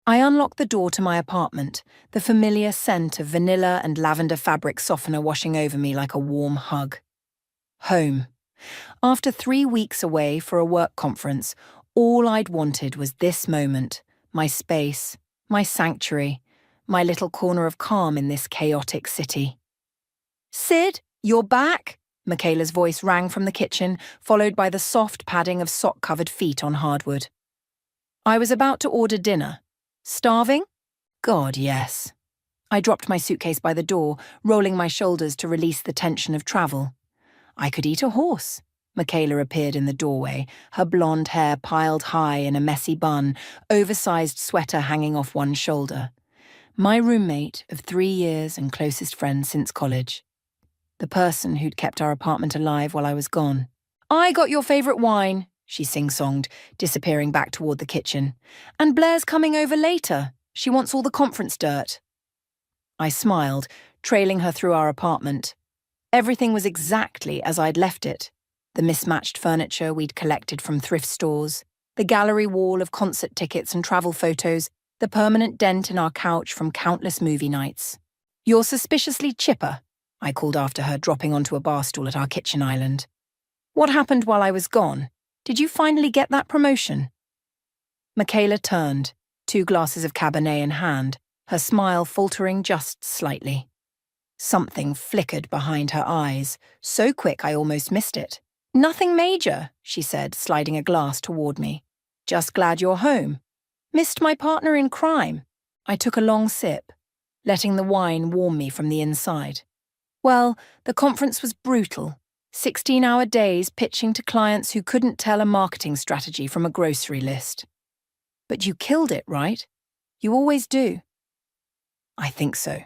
I unlocked the door to my apartment, the familiar scent of vanilla and lavender fabric softener washing over me like a warm hug. Home. After 3 weeks away for a work conference, all I'd wanted was this moment, my space, my sanctuary, my little corner of calm in this chaotic city. "Sid, you're back!" Michaela's voice rang from the kitchen, followed by the soft padding of sock-covered feet on hardwood. I was about to order dinner. Starving? God, yes. I dropped my suitcase by the door, rolling my shoulders to release the tension of travel. I could eat a horse. Michaela appeared in the doorway, her blonde hair piled high in a messy bun, oversized sweater hanging off one shoulder. My roommate of 3 years and closest friend since college. The person who'd kept our apartment alive while I was gone. "I got your favourite wine," she sing-songed, disappearing back toward the kitchen. "And Blair's coming over later. She wants all the conference dirt." I smiled, trailing her through our apartment. Everything was exactly as I'd left it. The mismatched furniture we'd collected from thrift stores, the gallery wall of concert tickets and travel photos, the permanent dent in our couch from countless movie nights. "You're suspiciously chipper," I called after her, dropping onto a bar stool at our kitchen island. "What happened while I was gone? Did you finally get that promotion?" Michaela turned, 2 glasses of Cabernet in hand, her smile faltering just slightly. Something flickered behind her eyes, so quick I almost missed it. "Nothing major," she said, sliding a glass toward me. "Just glad you're home. Missed my partner in crime." I took a long sip, letting the wine warm me from the inside. Well, the conference was brutal. 16-hour days pitching to clients who couldn't tell a marketing strategy from a grocery list. "But you killed it, right? You always do." "I think so."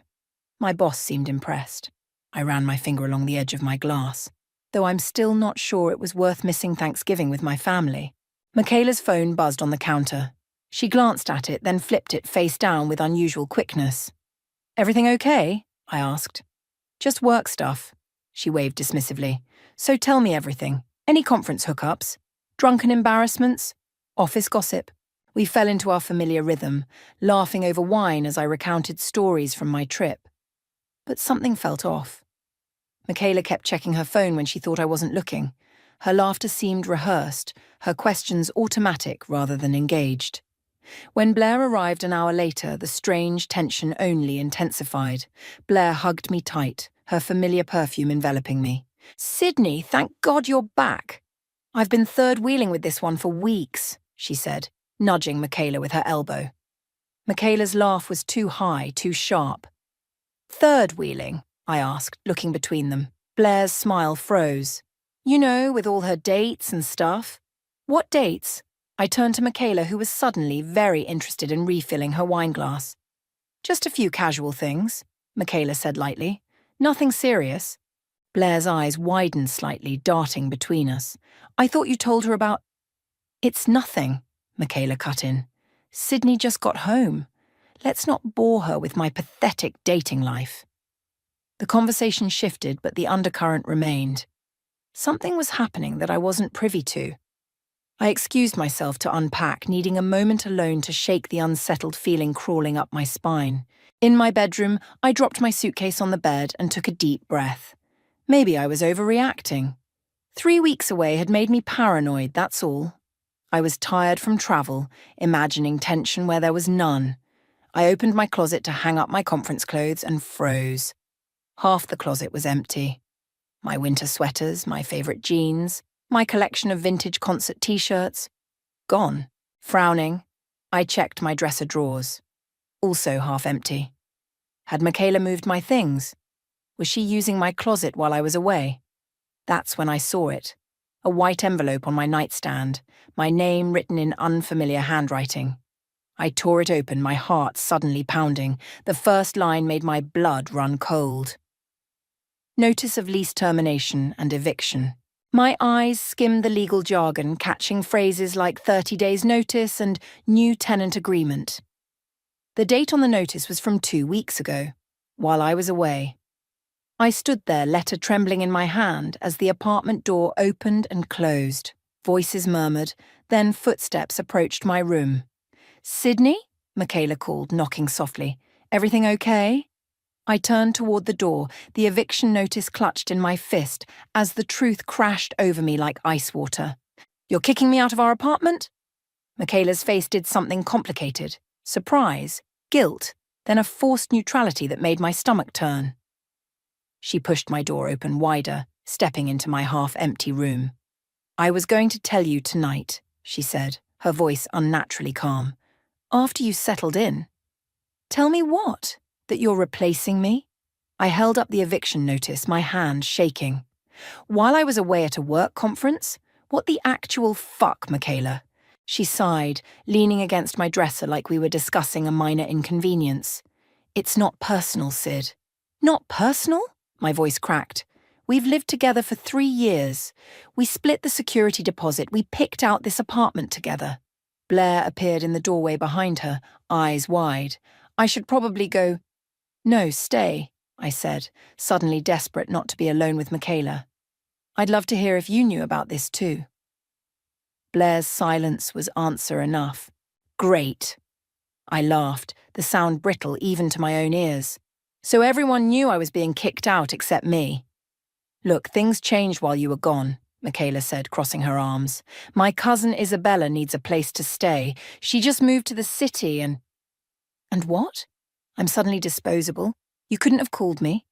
My boss seemed impressed. I ran my finger along the edge of my glass, though I'm still not sure it was worth missing Thanksgiving with my family. Michaela's phone buzzed on the counter. She glanced at it, then flipped it face down with unusual quickness. "Everything okay?" I asked. "Just work stuff," she waved dismissively. "So tell me everything. Any conference hookups? Drunken embarrassments? Office gossip?" We fell into our familiar rhythm, laughing over wine as I recounted stories from my trip. But something felt off. Michaela kept checking her phone when she thought I wasn't looking. Her laughter seemed rehearsed, her questions automatic rather than engaged. When Blair arrived an hour later, the strange tension only intensified. Blair hugged me tight, her familiar perfume enveloping me. "Sydney, thank God you're back. I've been third-wheeling with this one for weeks," she said, nudging Michaela with her elbow. Michaela's laugh was too high, too sharp. "Third-wheeling?" I asked, looking between them. Blair's smile froze. "You know, with all her dates and stuff." "What dates?" I turned to Michaela, who was suddenly very interested in refilling her wineglass. "Just a few casual things," Michaela said lightly. "Nothing serious." Blair's eyes widened slightly, darting between us. "I thought you told her about—" "It's nothing," Michaela cut in. "Sydney just got home. Let's not bore her with my pathetic dating life." The conversation shifted, but the undercurrent remained. Something was happening that I wasn't privy to. I excused myself to unpack, needing a moment alone to shake the unsettled feeling crawling up my spine. In my bedroom, I dropped my suitcase on the bed and took a deep breath. Maybe I was overreacting. 3 weeks away had made me paranoid, that's all. I was tired from travel, imagining tension where there was none. I opened my closet to hang up my conference clothes and froze. Half the closet was empty. My winter sweaters, my favourite jeans, my collection of vintage concert t-shirts. Gone. Frowning, I checked my dresser drawers. Also half empty. Had Michaela moved my things? Was she using my closet while I was away? That's when I saw it. A white envelope on my nightstand, my name written in unfamiliar handwriting. I tore it open, my heart suddenly pounding. The first line made my blood run cold. Notice of lease termination and eviction. My eyes skimmed the legal jargon, catching phrases like 30 days notice and new tenant agreement. The date on the notice was from 2 weeks ago, while I was away. I stood there, letter trembling in my hand, as the apartment door opened and closed. Voices murmured, then footsteps approached my room. "Sydney?" Michaela called, knocking softly. Everything okay? I turned toward the door, the eviction notice clutched in my fist, as the truth crashed over me like ice water. You're kicking me out of our apartment? Michaela's face did something complicated. Surprise, guilt, then a forced neutrality that made my stomach turn. She pushed my door open wider, stepping into my half-empty room. I was going to tell you tonight, she said, her voice unnaturally calm. After you settled in. Tell me what? That you're replacing me? I held up the eviction notice, my hand shaking. While I was away at a work conference? What the actual fuck, Michaela? She sighed, leaning against my dresser like we were discussing a minor inconvenience. It's not personal, Sid. Not personal? My voice cracked. We've lived together for 3 years. We split the security deposit. We picked out this apartment together. Blair appeared in the doorway behind her, eyes wide. I should probably go. No, stay, I said, suddenly desperate not to be alone with Michaela. I'd love to hear if you knew about this too. Blair's silence was answer enough. Great. I laughed, the sound brittle even to my own ears. So everyone knew I was being kicked out except me. Look, things changed while you were gone, Michaela said, crossing her arms. My cousin Isabella needs a place to stay. She just moved to the city and... And what? I'm suddenly disposable. You couldn't have called me.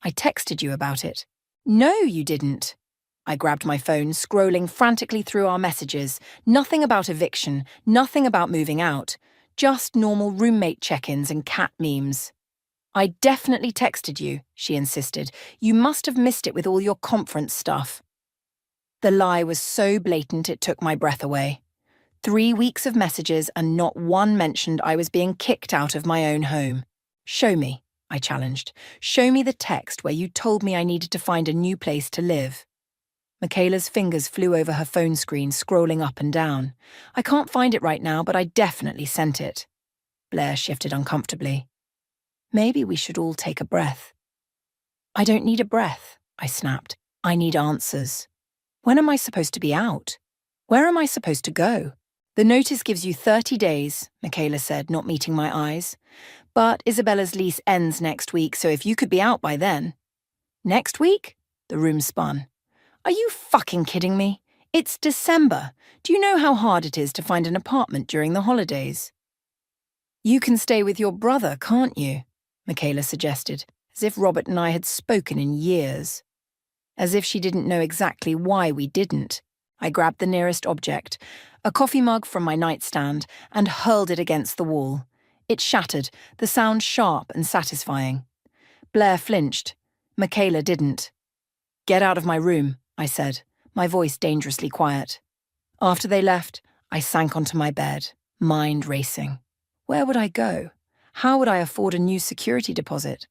I texted you about it. No, you didn't. I grabbed my phone, scrolling frantically through our messages. Nothing about eviction, nothing about moving out. Just normal roommate check-ins and cat memes. I definitely texted you, she insisted. You must have missed it with all your conference stuff. The lie was so blatant it took my breath away. 3 weeks of messages and not one mentioned I was being kicked out of my own home. Show me, I challenged. Show me the text where you told me I needed to find a new place to live. Michaela's fingers flew over her phone screen, scrolling up and down. I can't find it right now, but I definitely sent it. Blair shifted uncomfortably. Maybe we should all take a breath. I don't need a breath, I snapped. I need answers. When am I supposed to be out? Where am I supposed to go? The notice gives you 30 days, Michaela said, not meeting my eyes. But Isabella's lease ends next week, so if you could be out by then. Next week? The room spun. Are you fucking kidding me? It's December. Do you know how hard it is to find an apartment during the holidays? You can stay with your brother, can't you? Michaela suggested, as if Robert and I had spoken in years. As if she didn't know exactly why we didn't. I grabbed the nearest object, a coffee mug from my nightstand, and hurled it against the wall. It shattered, the sound sharp and satisfying. Blair flinched. Michaela didn't. Get out of my room, I said, my voice dangerously quiet. After they left, I sank onto my bed, mind racing. Where would I go? How would I afford a new security deposit?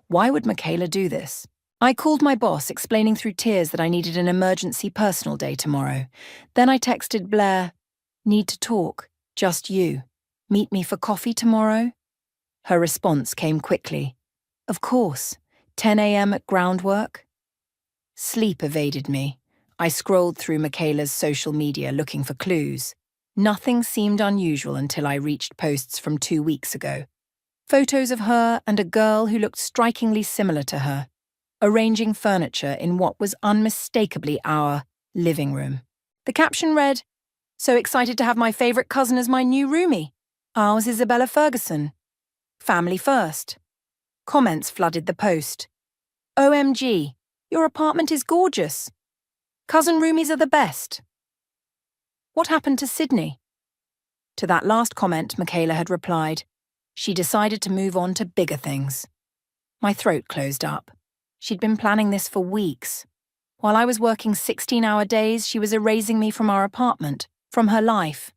Why would Michaela do this? I called my boss, explaining through tears that I needed an emergency personal day tomorrow. Then I texted Blair, need to talk, just you. Meet me for coffee tomorrow? Her response came quickly. Of course, 10 a.m. at groundwork. Sleep evaded me. I scrolled through Michaela's social media looking for clues. Nothing seemed unusual until I reached posts from 2 weeks ago. Photos of her and a girl who looked strikingly similar to her, arranging furniture in what was unmistakably our living room. The caption read, "So excited to have my favourite cousin as my new roomie. Ours Isabella Ferguson. Family first." Comments flooded the post. OMG, your apartment is gorgeous. Cousin roomies are the best. What happened to Sydney? To that last comment, Michaela had replied, she decided to move on to bigger things. My throat closed up. She'd been planning this for weeks. While I was working 16-hour days, she was erasing me from our apartment, from her life.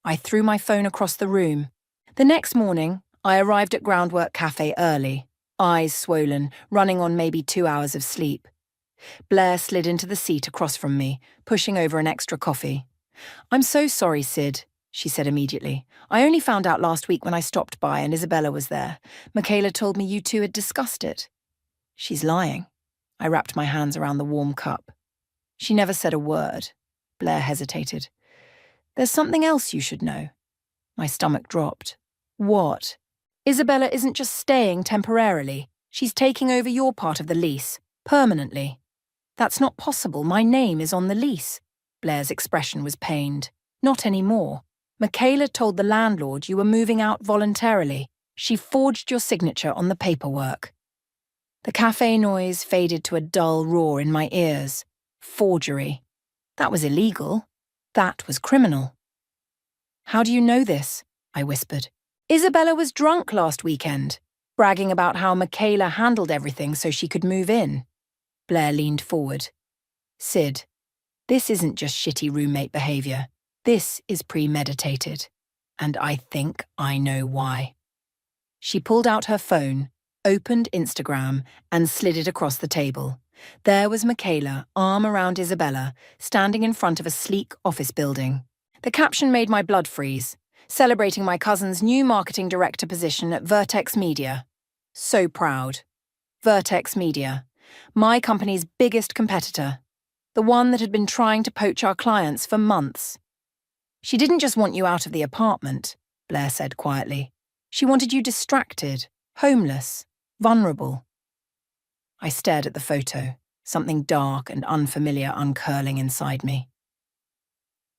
I threw my phone across the room. The next morning, I arrived at Groundwork Cafe early, eyes swollen, running on maybe 2 hours of sleep. Blair slid into the seat across from me, pushing over an extra coffee. I'm so sorry, Sid, she said immediately. I only found out last week when I stopped by and Isabella was there. Michaela told me you two had discussed it. She's lying. I wrapped my hands around the warm cup. She never said a word. Blair hesitated. There's something else you should know. My stomach dropped. What? Isabella isn't just staying temporarily. She's taking over your part of the lease, permanently. That's not possible. My name is on the lease. Blair's expression was pained. Not anymore. Michaela told the landlord you were moving out voluntarily. She forged your signature on the paperwork. The cafe noise faded to a dull roar in my ears. Forgery. That was illegal. That was criminal. How do you know this? I whispered. Isabella was drunk last weekend, bragging about how Michaela handled everything so she could move in. Blair leaned forward. Sid, this isn't just shitty roommate behavior. This is premeditated. And I think I know why. She pulled out her phone, opened Instagram, and slid it across the table. There was Michaela, arm around Isabella, standing in front of a sleek office building. The caption made my blood freeze, celebrating my cousin's new marketing director position at Vertex Media. So proud. Vertex Media, my company's biggest competitor, the one that had been trying to poach our clients for months. She didn't just want you out of the apartment, Blair said quietly. She wanted you distracted, homeless, vulnerable. I stared at the photo, something dark and unfamiliar uncurling inside me.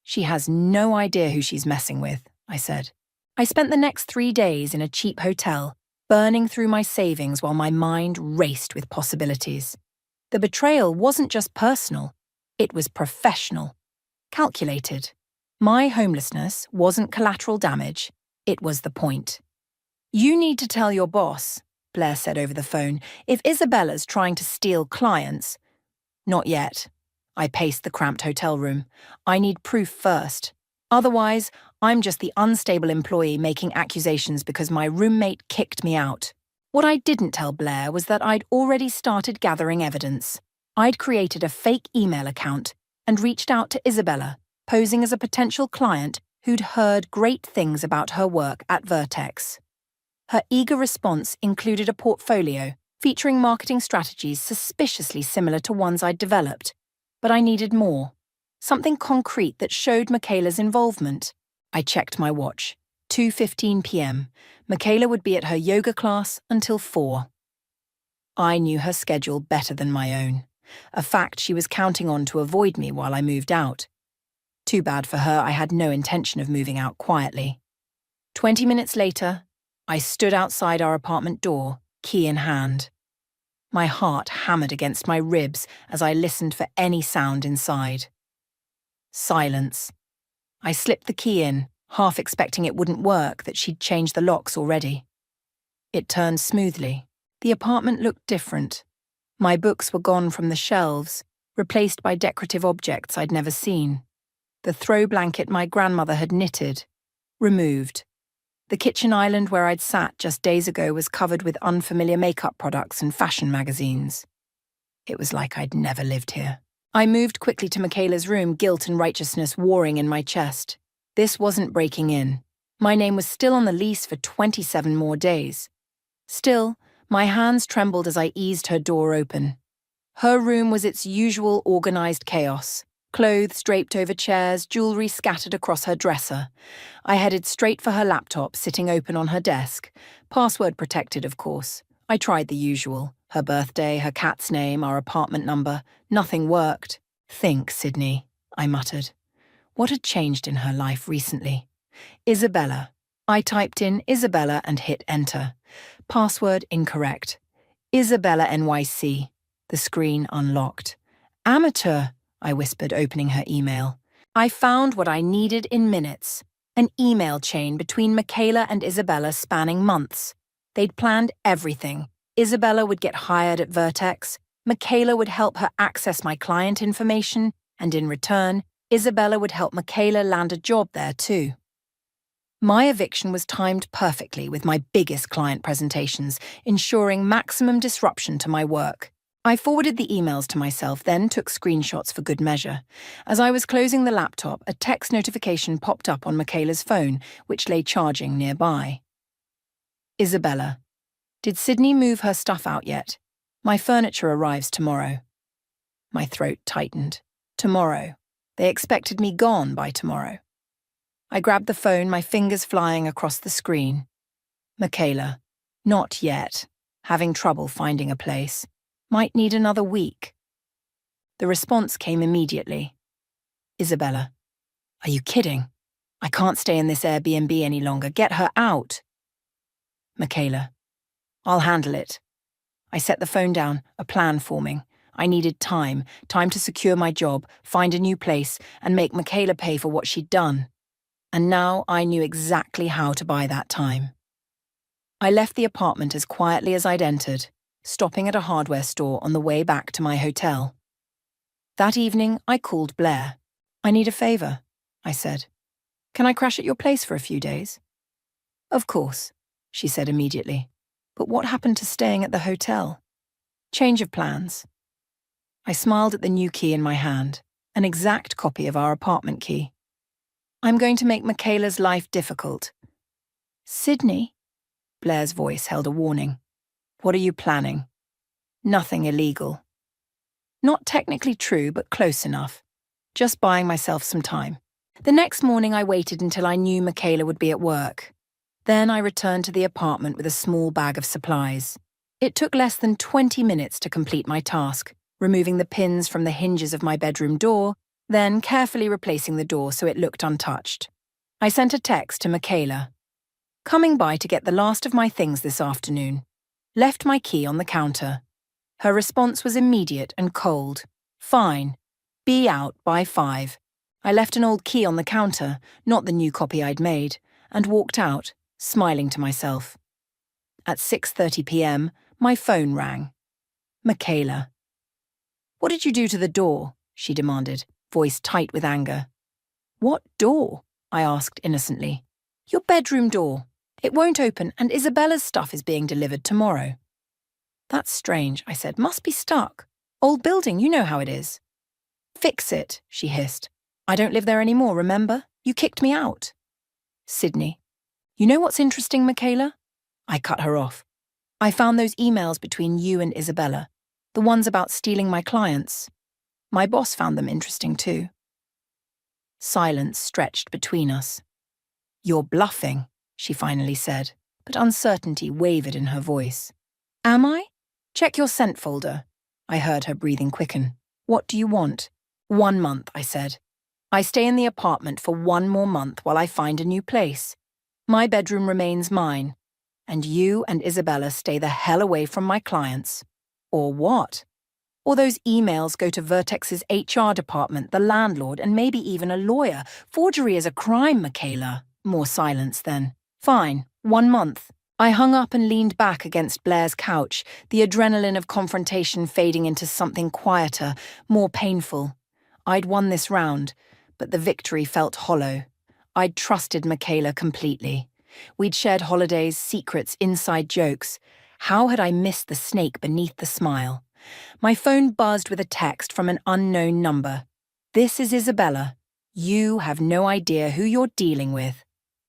She has no idea who she's messing with, I said. I spent the next 3 days in a cheap hotel, burning through my savings while my mind raced with possibilities. The betrayal wasn't just personal, it was professional, calculated. My homelessness wasn't collateral damage, it was the point. You need to tell your boss, Blair said over the phone, if Isabella's trying to steal clients. Not yet. I paced the cramped hotel room. I need proof first. Otherwise, I'm just the unstable employee making accusations because my roommate kicked me out. What I didn't tell Blair was that I'd already started gathering evidence. I'd created a fake email account and reached out to Isabella, posing as a potential client who'd heard great things about her work at Vertex. Her eager response included a portfolio featuring marketing strategies suspiciously similar to ones I'd developed. But I needed more. Something concrete that showed Michaela's involvement. I checked my watch. 2:15 p.m. Michaela would be at her yoga class until 4. I knew her schedule better than my own, a fact she was counting on to avoid me while I moved out. Too bad for her, I had no intention of moving out quietly. 20 minutes later, I stood outside our apartment door, key in hand. My heart hammered against my ribs as I listened for any sound inside. Silence. I slipped the key in, half expecting it wouldn't work, that she'd changed the locks already. It turned smoothly. The apartment looked different. My books were gone from the shelves, replaced by decorative objects I'd never seen. The throw blanket my grandmother had knitted, removed. The kitchen island where I'd sat just days ago was covered with unfamiliar makeup products and fashion magazines. It was like I'd never lived here. I moved quickly to Michaela's room, guilt and righteousness warring in my chest. This wasn't breaking in. My name was still on the lease for 27 more days. Still, my hands trembled as I eased her door open. Her room was its usual organized chaos. Clothes draped over chairs, jewelry scattered across her dresser. I headed straight for her laptop sitting open on her desk. Password protected, of course. I tried the usual. Her birthday, her cat's name, our apartment number. Nothing worked. Think, Sydney, I muttered. What had changed in her life recently? Isabella. I typed in Isabella and hit enter. Password incorrect. Isabella NYC. The screen unlocked. Amateur, I whispered, opening her email. I found what I needed in minutes. An email chain between Michaela and Isabella spanning months. They'd planned everything. Isabella would get hired at Vertex. Michaela would help her access my client information. And in return, Isabella would help Michaela land a job there too. My eviction was timed perfectly with my biggest client presentations, ensuring maximum disruption to my work. I forwarded the emails to myself, then took screenshots for good measure. As I was closing the laptop, a text notification popped up on Michaela's phone, which lay charging nearby. Isabella. Did Sydney move her stuff out yet? My furniture arrives tomorrow. My throat tightened. Tomorrow. They expected me gone by tomorrow. I grabbed the phone, my fingers flying across the screen. Michaela. Not yet. Having trouble finding a place. Might need another week. The response came immediately. Isabella. Are you kidding? I can't stay in this Airbnb any longer. Get her out. Michaela. I'll handle it. I set the phone down, a plan forming. I needed time to secure my job, find a new place, and make Michaela pay for what she'd done. And now I knew exactly how to buy that time. I left the apartment as quietly as I'd entered, stopping at a hardware store on the way back to my hotel. That evening, I called Blair. I need a favor, I said. Can I crash at your place for a few days? Of course, she said immediately. But what happened to staying at the hotel? Change of plans. I smiled at the new key in my hand, an exact copy of our apartment key. I'm going to make Michaela's life difficult. Sydney? Blair's voice held a warning. What are you planning? Nothing illegal. Not technically true, but close enough. Just buying myself some time. The next morning I waited until I knew Michaela would be at work. Then I returned to the apartment with a small bag of supplies. It took less than 20 minutes to complete my task, removing the pins from the hinges of my bedroom door, then carefully replacing the door so it looked untouched. I sent a text to Michaela. Coming by to get the last of my things this afternoon. Left my key on the counter. Her response was immediate and cold. Fine. Be out by 5. I left an old key on the counter, not the new copy I'd made, and walked out, smiling to myself. At 6:30 p.m., my phone rang. Michaela. What did you do to the door? She demanded, voice tight with anger. What door? I asked innocently. Your bedroom door. It won't open, and Isabella's stuff is being delivered tomorrow. That's strange, I said. Must be stuck. Old building, you know how it is. Fix it, she hissed. I don't live there anymore, remember? You kicked me out. Sydney. You know what's interesting, Michaela? I cut her off. I found those emails between you and Isabella, the ones about stealing my clients. My boss found them interesting too. Silence stretched between us. You're bluffing, she finally said, but uncertainty wavered in her voice. Am I? Check your sent folder. I heard her breathing quicken. What do you want? 1 month, I said. I stay in the apartment for 1 more month while I find a new place. My bedroom remains mine, and you and Isabella stay the hell away from my clients. Or what? Or those emails go to Vertex's HR department, the landlord, and maybe even a lawyer. Forgery is a crime, Michaela. More silence then. Fine, 1 month. I hung up and leaned back against Blair's couch, the adrenaline of confrontation fading into something quieter, more painful. I'd won this round, but the victory felt hollow. I'd trusted Michaela completely. We'd shared holidays, secrets, inside jokes. How had I missed the snake beneath the smile? My phone buzzed with a text from an unknown number. This is Isabella. You have no idea who you're dealing with.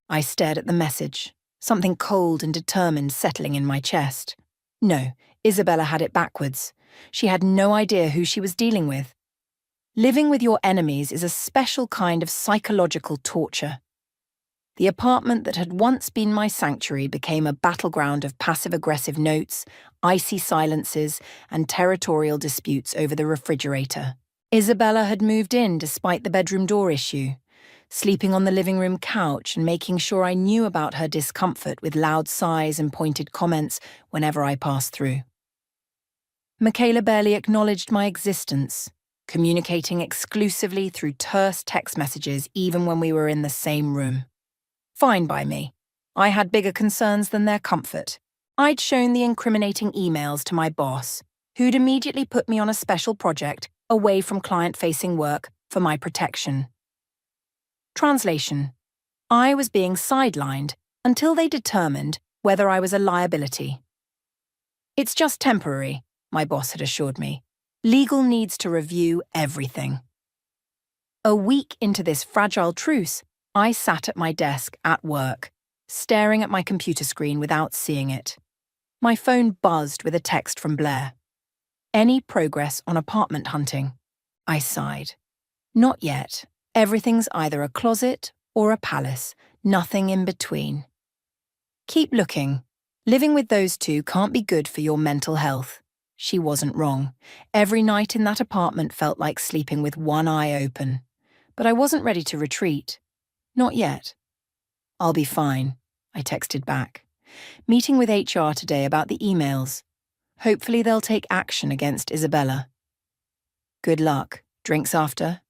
I stared at the message, something cold and determined settling in my chest. No, Isabella had it backwards. She had no idea who she was dealing with. Living with your enemies is a special kind of psychological torture. The apartment that had once been my sanctuary became a battleground of passive-aggressive notes, icy silences, and territorial disputes over the refrigerator. Isabella had moved in despite the bedroom door issue, sleeping on the living room couch and making sure I knew about her discomfort with loud sighs and pointed comments whenever I passed through. Michaela barely acknowledged my existence, communicating exclusively through terse text messages even when we were in the same room. Fine by me. I had bigger concerns than their comfort. I'd shown the incriminating emails to my boss, who'd immediately put me on a special project away from client-facing work for my protection. Translation. I was being sidelined until they determined whether I was a liability. It's just temporary, my boss had assured me. Legal needs to review everything. A week into this fragile truce, I sat at my desk at work, staring at my computer screen without seeing it. My phone buzzed with a text from Blair. Any progress on apartment hunting? I sighed. Not yet. Everything's either a closet or a palace, nothing in between. Keep looking. Living with those two can't be good for your mental health. She wasn't wrong. Every night in that apartment felt like sleeping with one eye open. But I wasn't ready to retreat. Not yet. I'll be fine, I texted back. Meeting with HR today about the emails. Hopefully they'll take action against Isabella. Good luck. Drinks after?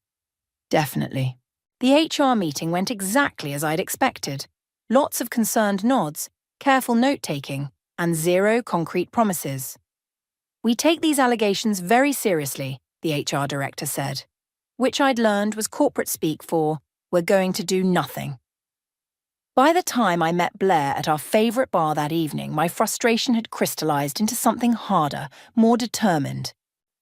Definitely. The HR meeting went exactly as I'd expected. Lots of concerned nods, careful note-taking, and zero concrete promises. We take these allegations very seriously, the HR director said, which I'd learned was corporate speak for, we're going to do nothing. By the time I met Blair at our favourite bar that evening, my frustration had crystallised into something harder, more determined.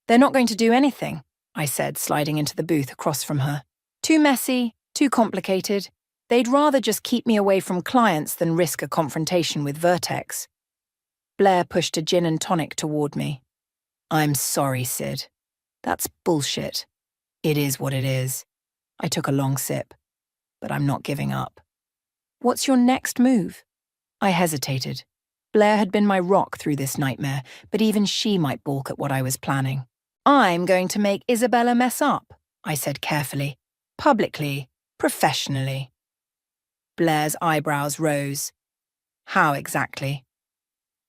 They're not going to do anything, I said, sliding into the booth across from her. Too messy, too complicated. They'd rather just keep me away from clients than risk a confrontation with Vertex. Blair pushed a gin and tonic toward me. I'm sorry, Sid. That's bullshit. It is what it is. I took a long sip. But I'm not giving up. What's your next move? I hesitated. Blair had been my rock through this nightmare, but even she might balk at what I was planning. I'm going to make Isabella mess up, I said carefully. Publicly, professionally. Blair's eyebrows rose. How exactly?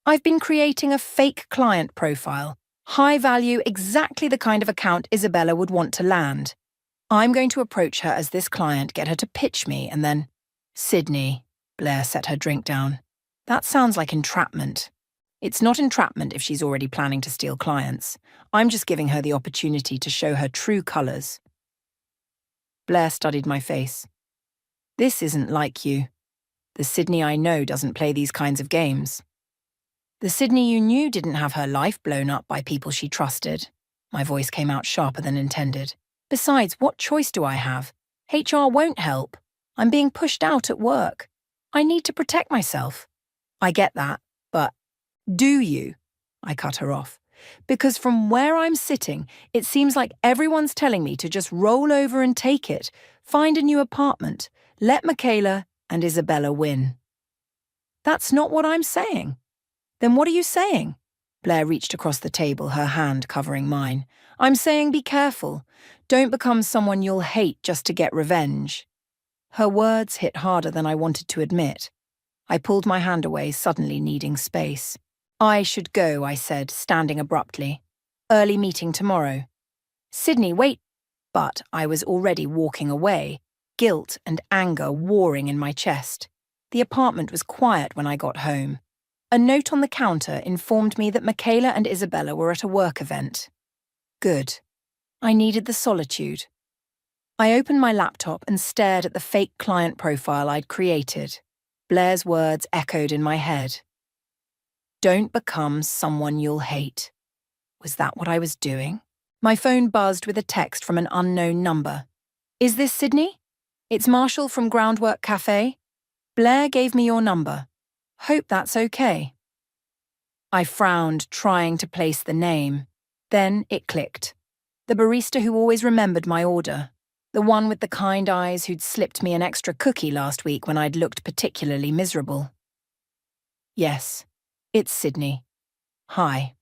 I've been creating a fake client profile. High value, exactly the kind of account Isabella would want to land. I'm going to approach her as this client, get her to pitch me, and then... Sydney, Blair set her drink down. That sounds like entrapment. It's not entrapment if she's already planning to steal clients. I'm just giving her the opportunity to show her true colours. Blair studied my face. This isn't like you. The Sydney I know doesn't play these kinds of games. The Sydney you knew didn't have her life blown up by people she trusted. My voice came out sharper than intended. Besides, what choice do I have? HR won't help. I'm being pushed out at work. I need to protect myself. I get that, but do you? I cut her off. Because from where I'm sitting, it seems like everyone's telling me to just roll over and take it, find a new apartment, let Michaela and Isabella win. That's not what I'm saying. Then what are you saying? Blair reached across the table, her hand covering mine. I'm saying be careful. Don't become someone you'll hate just to get revenge. Her words hit harder than I wanted to admit. I pulled my hand away, suddenly needing space. I should go, I said, standing abruptly. Early meeting tomorrow. Sydney, wait. But I was already walking away, guilt and anger warring in my chest. The apartment was quiet when I got home. A note on the counter informed me that Michaela and Isabella were at a work event. Good. I needed the solitude. I opened my laptop and stared at the fake client profile I'd created. Blair's words echoed in my head. Don't become someone you'll hate. Was that what I was doing? My phone buzzed with a text from an unknown number. Is this Sydney? It's Marshall from Groundwork Cafe. Blair gave me your number. Hope that's okay. I frowned, trying to place the name. Then it clicked. The barista who always remembered my order. The one with the kind eyes who'd slipped me an extra cookie last week when I'd looked particularly miserable. Yes, it's Sydney. Hi.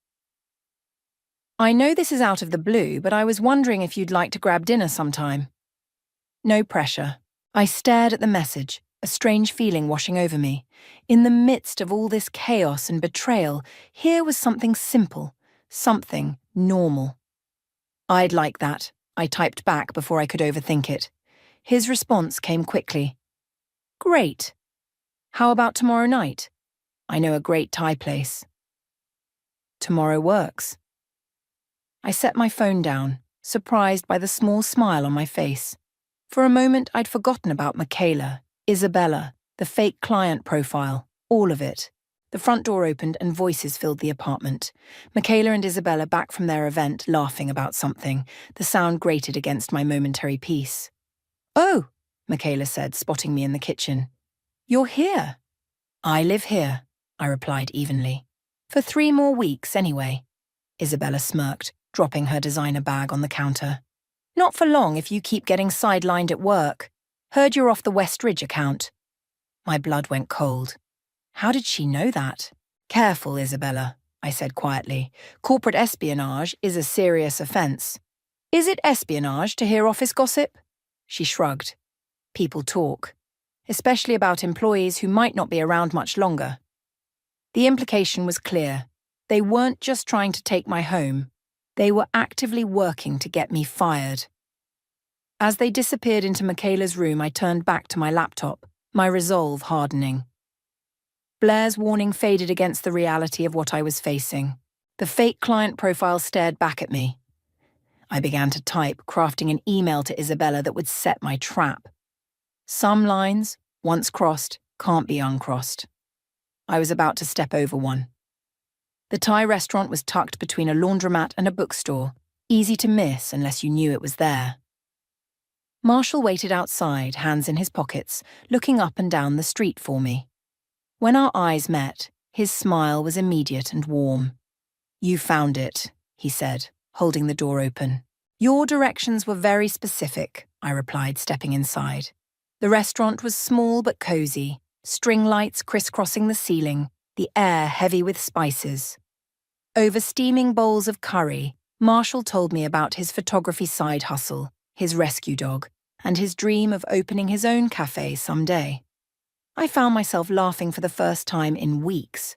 I know this is out of the blue, but I was wondering if you'd like to grab dinner sometime. No pressure. I stared at the message, a strange feeling washing over me. In the midst of all this chaos and betrayal, here was something simple, something normal. I'd like that, I typed back before I could overthink it. His response came quickly. Great. How about tomorrow night? I know a great Thai place. Tomorrow works. I set my phone down, surprised by the small smile on my face. For a moment, I'd forgotten about Michaela, Isabella, the fake client profile, all of it. The front door opened and voices filled the apartment. Michaela and Isabella back from their event, laughing about something. The sound grated against my momentary peace. Oh, Michaela said, spotting me in the kitchen. You're here. I live here, I replied evenly. For 3 more weeks, anyway. Isabella smirked, dropping her designer bag on the counter. Not for long if you keep getting sidelined at work. Heard you're off the Westridge account. My blood went cold. How did she know that? Careful, Isabella, I said quietly. Corporate espionage is a serious offence. Is it espionage to hear office gossip? She shrugged. People talk, especially about employees who might not be around much longer. The implication was clear. They weren't just trying to take my home. They were actively working to get me fired. As they disappeared into Michaela's room, I turned back to my laptop, my resolve hardening. Blair's warning faded against the reality of what I was facing. The fake client profile stared back at me. I began to type, crafting an email to Isabella that would set my trap. Some lines, once crossed, can't be uncrossed. I was about to step over one. The Thai restaurant was tucked between a laundromat and a bookstore, easy to miss unless you knew it was there. Marshall waited outside, hands in his pockets, looking up and down the street for me. When our eyes met, his smile was immediate and warm. "You found it," he said, holding the door open. "Your directions were very specific," I replied, stepping inside. The restaurant was small but cozy, string lights crisscrossing the ceiling, the air heavy with spices. Over steaming bowls of curry, Marshall told me about his photography side hustle, his rescue dog, and his dream of opening his own cafe someday. I found myself laughing for the first time in weeks.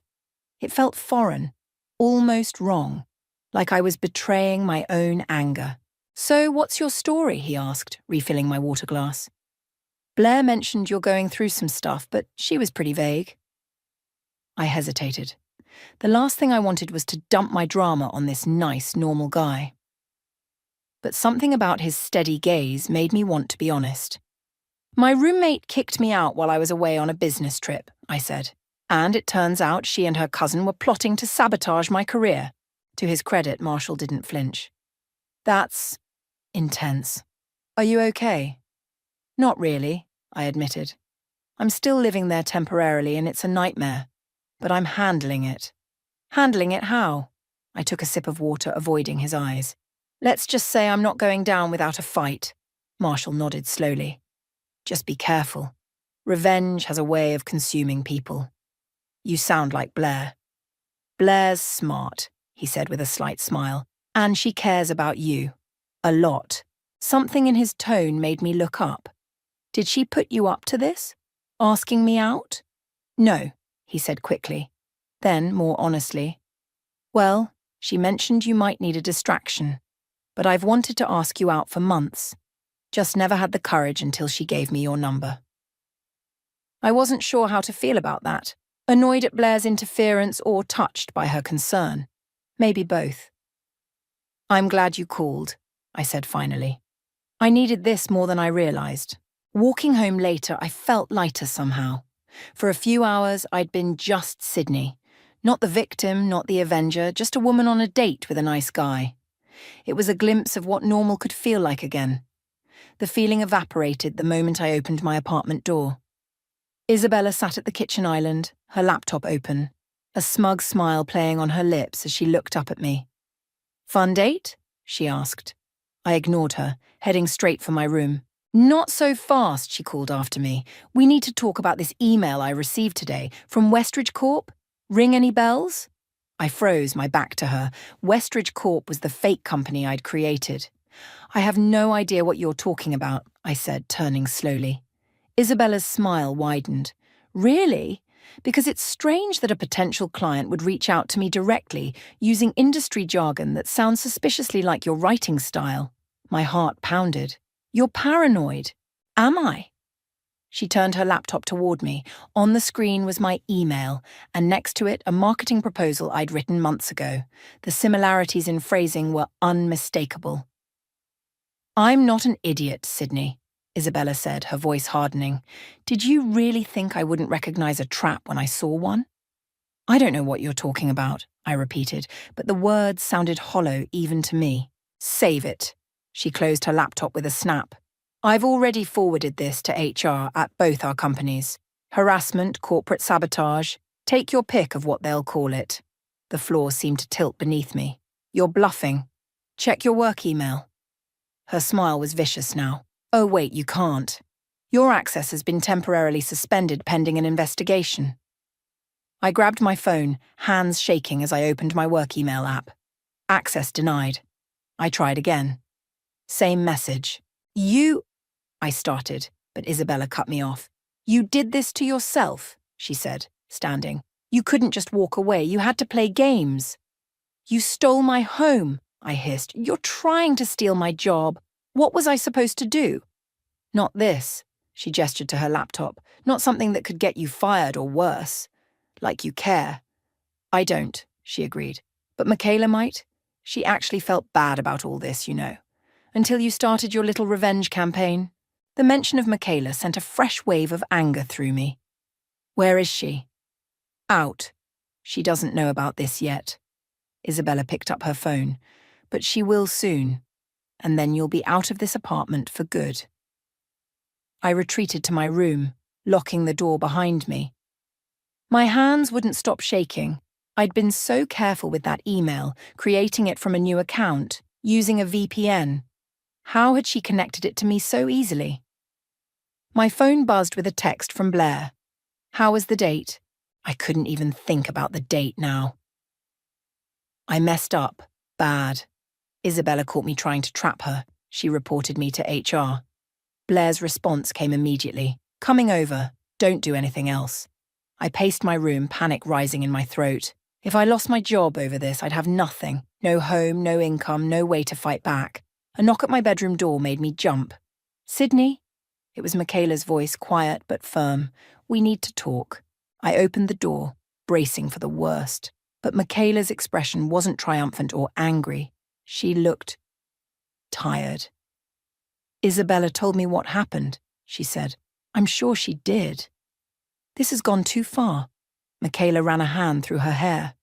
It felt foreign, almost wrong, like I was betraying my own anger. "So what's your story?" he asked, refilling my water glass. "Blair mentioned you're going through some stuff, but she was pretty vague." I hesitated. The last thing I wanted was to dump my drama on this nice, normal guy. But something about his steady gaze made me want to be honest. "My roommate kicked me out while I was away on a business trip," I said. "And it turns out she and her cousin were plotting to sabotage my career." To his credit, Marshall didn't flinch. "That's intense. Are you okay?" "Not really," I admitted. "I'm still living there temporarily and it's a nightmare. But I'm handling it." "Handling it how?" I took a sip of water, avoiding his eyes. "Let's just say I'm not going down without a fight." Marshall nodded slowly. "Just be careful. Revenge has a way of consuming people. You sound like Blair." "Blair's smart," he said with a slight smile, "and she cares about you. A lot." Something in his tone made me look up. "Did she put you up to this? Asking me out?" "No," he said quickly. Then, more honestly, "Well, she mentioned you might need a distraction, but I've wanted to ask you out for months. Just never had the courage until she gave me your number." I wasn't sure how to feel about that, annoyed at Blair's interference or touched by her concern. Maybe both. "I'm glad you called," I said finally. I needed this more than I realized. Walking home later, I felt lighter somehow. For a few hours, I'd been just Sydney. Not the victim, not the avenger, just a woman on a date with a nice guy. It was a glimpse of what normal could feel like again. The feeling evaporated the moment I opened my apartment door. Isabella sat at the kitchen island, her laptop open, a smug smile playing on her lips as she looked up at me. "Fun date?" she asked. I ignored her, heading straight for my room. "Not so fast," she called after me. "We need to talk about this email I received today from Westridge Corp. Ring any bells?" I froze, my back to her. Westridge Corp was the fake company I'd created. "I have no idea what you're talking about," I said, turning slowly. Isabella's smile widened. "Really? Because it's strange that a potential client would reach out to me directly, using industry jargon that sounds suspiciously like your writing style." My heart pounded. "You're paranoid." "Am I?" She turned her laptop toward me. On the screen was my email, and next to it a marketing proposal I'd written months ago. The similarities in phrasing were unmistakable. "I'm not an idiot, Sydney," Isabella said, her voice hardening. "Did you really think I wouldn't recognize a trap when I saw one?" "I don't know what you're talking about," I repeated, but the words sounded hollow even to me. "Save it." She closed her laptop with a snap. "I've already forwarded this to HR at both our companies. Harassment, corporate sabotage, take your pick of what they'll call it." The floor seemed to tilt beneath me. "You're bluffing. Check your work email." Her smile was vicious now. "Oh wait, you can't. Your access has been temporarily suspended pending an investigation." I grabbed my phone, hands shaking as I opened my work email app. Access denied. I tried again. Same message. I started, but Isabella cut me off. You did this to yourself, she said, standing. You couldn't just walk away. You had to play games. You stole my home, I hissed. You're trying to steal my job. What was I supposed to do? Not this, she gestured to her laptop. Not something that could get you fired or worse. Like you care. I don't, she agreed. But Michaela might. She actually felt bad about all this, you know. Until you started your little revenge campaign. The mention of Michaela sent a fresh wave of anger through me. Where is she? Out. She doesn't know about this yet. Isabella picked up her phone. But she will soon. And then you'll be out of this apartment for good. I retreated to my room, locking the door behind me. My hands wouldn't stop shaking. I'd been so careful with that email, creating it from a new account, using a VPN. How had she connected it to me so easily? My phone buzzed with a text from Blair. How was the date? I couldn't even think about the date now. I messed up. Bad. Isabella caught me trying to trap her. She reported me to HR. Blair's response came immediately. Coming over. Don't do anything else. I paced my room, panic rising in my throat. If I lost my job over this, I'd have nothing. No home, no income, no way to fight back. A knock at my bedroom door made me jump. Sydney? It was Michaela's voice, quiet but firm. We need to talk. I opened the door, bracing for the worst. But Michaela's expression wasn't triumphant or angry. She looked tired. Isabella told me what happened, she said. I'm sure she did. This has gone too far. Michaela ran a hand through her hair.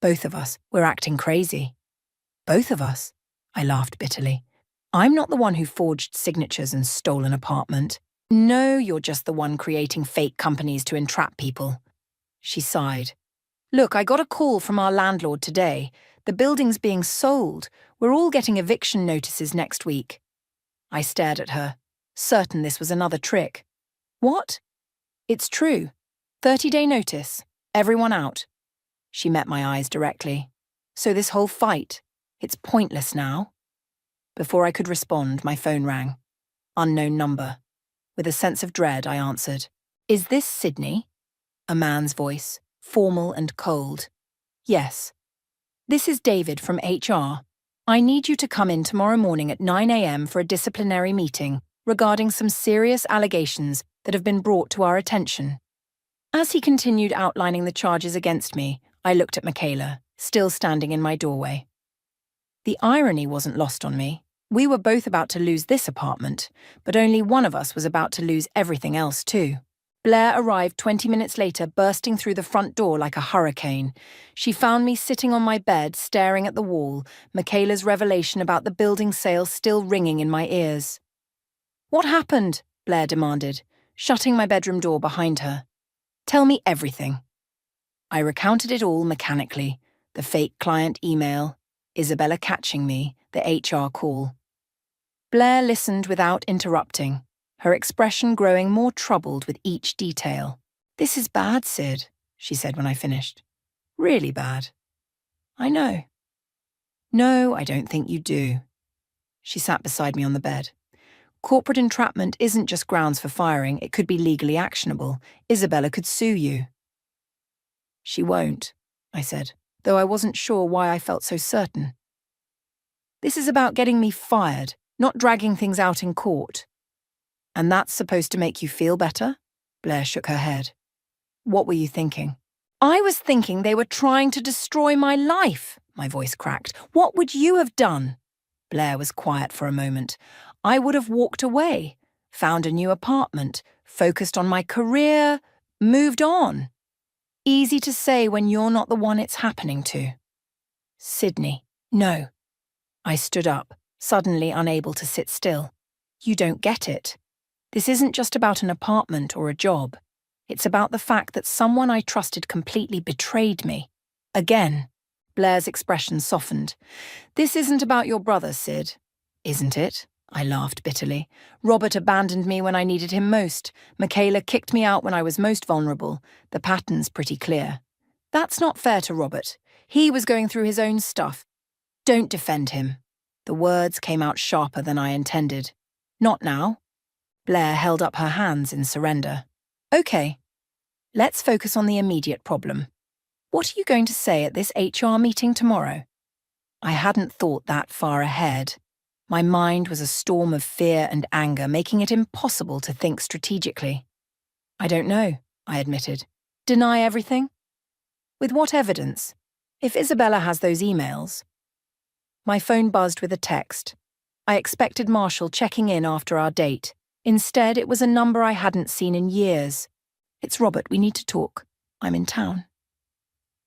Both of us, we're acting crazy. Both of us? I laughed bitterly. I'm not the one who forged signatures and stole an apartment. No, you're just the one creating fake companies to entrap people. She sighed. Look, I got a call from our landlord today. The building's being sold. We're all getting eviction notices next week. I stared at her, certain this was another trick. What? It's true. 30-day notice. Everyone out. She met my eyes directly. So this whole fight, it's pointless now? Before I could respond, my phone rang. Unknown number. With a sense of dread, I answered. Is this Sydney? A man's voice, formal and cold. Yes. This is David from HR. I need you to come in tomorrow morning at 9 a.m. for a disciplinary meeting regarding some serious allegations that have been brought to our attention. As he continued outlining the charges against me, I looked at Michaela, still standing in my doorway. The irony wasn't lost on me. We were both about to lose this apartment, but only one of us was about to lose everything else too. Blair arrived 20 minutes later, bursting through the front door like a hurricane. She found me sitting on my bed, staring at the wall, Michaela's revelation about the building sale still ringing in my ears. What happened? Blair demanded, shutting my bedroom door behind her. Tell me everything. I recounted it all mechanically. The fake client email, Isabella catching me, the HR call. Blair listened without interrupting, her expression growing more troubled with each detail. This is bad, Sid, she said when I finished. Really bad. I know. No, I don't think you do. She sat beside me on the bed. Corporate entrapment isn't just grounds for firing, it could be legally actionable. Isabella could sue you. She won't, I said, though I wasn't sure why I felt so certain. This is about getting me fired, not dragging things out in court. And that's supposed to make you feel better? Blair shook her head. What were you thinking? I was thinking they were trying to destroy my life, my voice cracked. What would you have done? Blair was quiet for a moment. I would have walked away, found a new apartment, focused on my career, moved on. Easy to say when you're not the one it's happening to. Sydney, no. I stood up, suddenly unable to sit still. You don't get it. This isn't just about an apartment or a job. It's about the fact that someone I trusted completely betrayed me. Again. Blair's expression softened. This isn't about your brother, Sid. Isn't it? I laughed bitterly. Robert abandoned me when I needed him most. Michaela kicked me out when I was most vulnerable. The pattern's pretty clear. That's not fair to Robert. He was going through his own stuff. Don't defend him. The words came out sharper than I intended. Not now. Blair held up her hands in surrender. Okay, let's focus on the immediate problem. What are you going to say at this HR meeting tomorrow? I hadn't thought that far ahead. My mind was a storm of fear and anger, making it impossible to think strategically. I don't know, I admitted. Deny everything? With what evidence? If Isabella has those emails. My phone buzzed with a text. I expected Marshall checking in after our date. Instead, it was a number I hadn't seen in years. It's Robert, we need to talk. I'm in town.